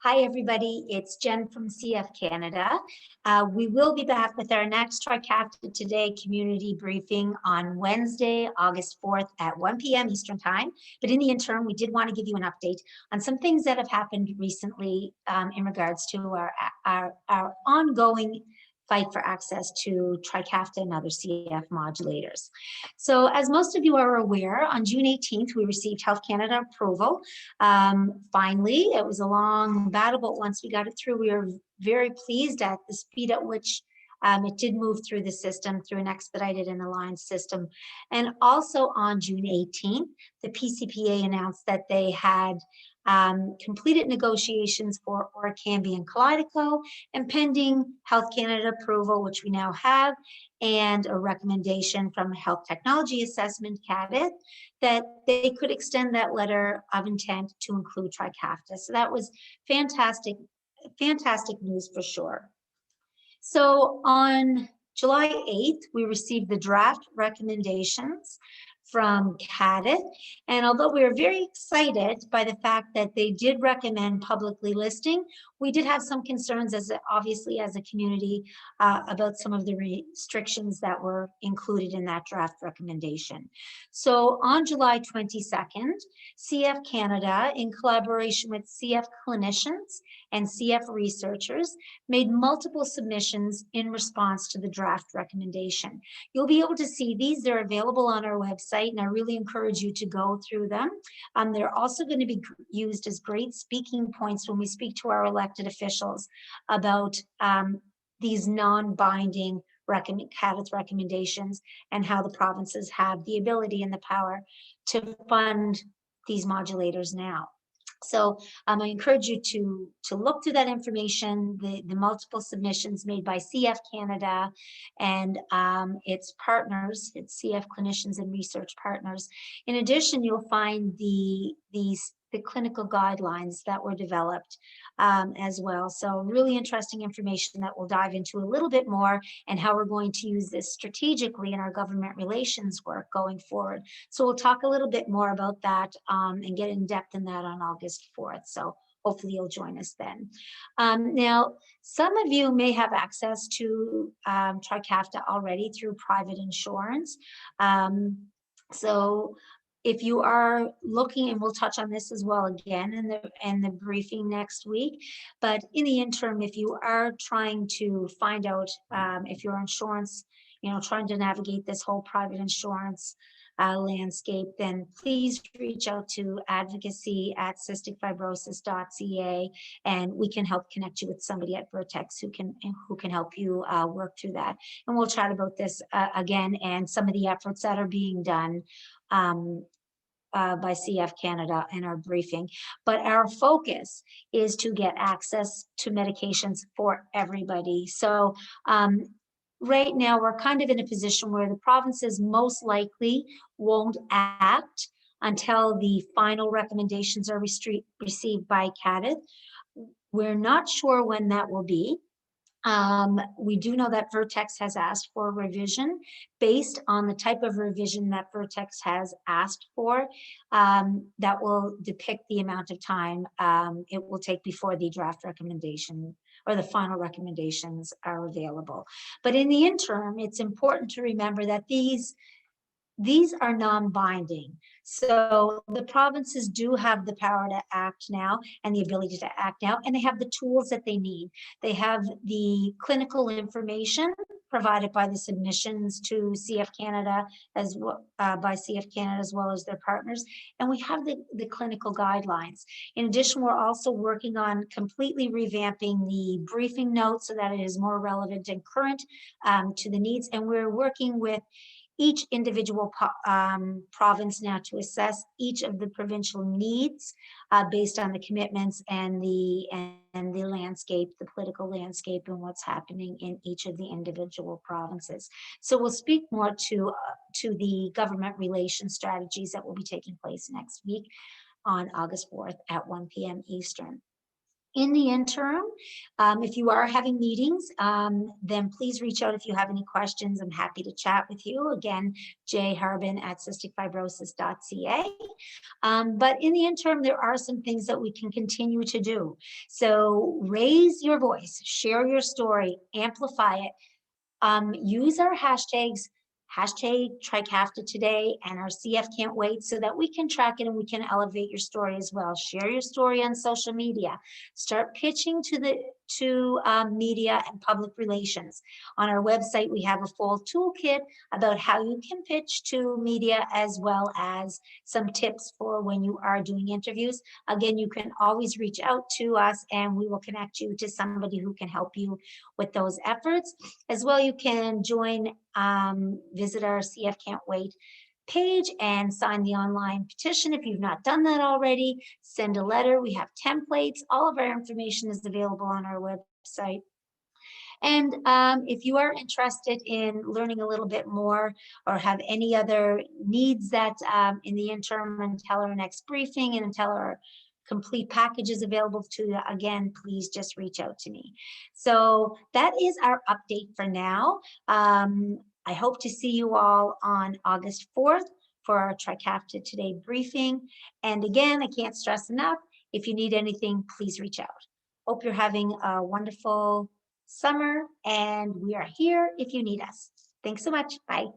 Hi, everybody. It's Jen from CF Canada. We will be back with our next Trikafta Today community briefing on Wednesday, August 4th at 1 p.m. Eastern Time. But in the interim, we did want to give you an update on some things that have happened recently in regards to our ongoing fight for access to Trikafta and other CF modulators. So as most of you are aware, on June 18th, we received Health Canada approval. Finally, it was a long battle, but once we got it through, we were very pleased at the speed at which it did move through the system, through an expedited and aligned system. And also on June 18th, the PCPA announced that they had completed negotiations for Orkambi and Kalydeco, and pending Health Canada approval, which we now have, and a recommendation from Health Technology Assessment, CADIT, that they could extend that letter of intent to include Trikafta. So that was fantastic news for sure. So on July 8th, we received the draft recommendations from CADIT. And although we were very excited by the fact that they did recommend publicly listing, we did have some concerns obviously as a community about some of the restrictions that were included in that draft recommendation. So on July 22nd, CF Canada, in collaboration with CF clinicians and CF researchers, made multiple submissions in response to the draft recommendation. You'll be able to see these. They're available on our website, and I really encourage you to go through them. They're also going to be used as great speaking points when we speak to our elected officials about these non-binding CADIT recommendations and how the provinces have the ability and the power to fund these modulators now. So I encourage you to look through that information, the multiple submissions made by CF Canada and its partners, its CF clinicians and research partners. In addition, you'll find the clinical guidelines that were developed as well. So really interesting information that we'll dive into a little bit more, and how we're going to use this strategically in our government relations work going forward. So we'll talk a little bit more about that and get in depth in that on August 4th. So hopefully you'll join us then. Now, some of you may have access to Trikafta already through private insurance. So if you are looking, and we'll touch on this as well again in the briefing next week, but in the interim, if you are trying to find out if your insurance, trying to navigate this whole private insurance landscape, then please reach out to advocacy@cysticfibrosis.ca, and we can help connect you with somebody at Vertex who can help you work through that. And we'll chat about this again, and some of the efforts that are being done by CF Canada in our briefing. But our focus is to get access to medications for everybody. So right now, we're kind of in a position where the provinces most likely won't act until the final recommendations are received by CADIT. We're not sure when that will be. We do know that Vertex has asked for a revision. Based on the type of revision that Vertex has asked for, that will depict the amount of time it will take before the draft recommendation or the final recommendations are available. But in the interim, it's important to remember that these are non-binding. So the provinces do have the power to act now and the ability to act now, and they have the tools that they need. They have the clinical information provided by the submissions to CF Canada as well, by CF Canada as well as their partners, and we have the clinical guidelines. In addition, we're also working on completely revamping the briefing notes so that it is more relevant and current to the needs, and we're working with each individual province now to assess each of the provincial needs based on the commitments and the landscape, the political landscape, and what's happening in each of the individual provinces. So we'll speak more to the government relations strategies that will be taking place next week on August 4th at 1 p.m. Eastern. In the interim, if you are having meetings, then please reach out if you have any questions. I'm happy to chat with you. Again, jharbin@cysticfibrosis.ca. But in the interim, there are some things that we can continue to do. So raise your voice, share your story, amplify it. Use our hashtags, hashtag Trikafta today and our CF can't wait, so that we can track it and we can elevate your story as well. Share your story on social media. Start pitching to media and public relations. On our website, we have a full toolkit about how you can pitch to media, as well as some tips for when you are doing interviews. Again, you can always reach out to us and we will connect you to somebody who can help you with those efforts. As well, you can visit our CF Can't Wait page and sign the online petition if you've not done that already. Send a letter. We have templates. All of our information is available on our website. And if you are interested in learning a little bit more or have any other needs that in the interim until our next briefing and until our complete package is available to you, again, please just reach out to me. So that is our update for now. I hope to see you all on August 4th for our Trikafta Today briefing. And again, I can't stress enough, if you need anything, please reach out. Hope you're having a wonderful summer, and we are here if you need us. Thanks so much. Bye.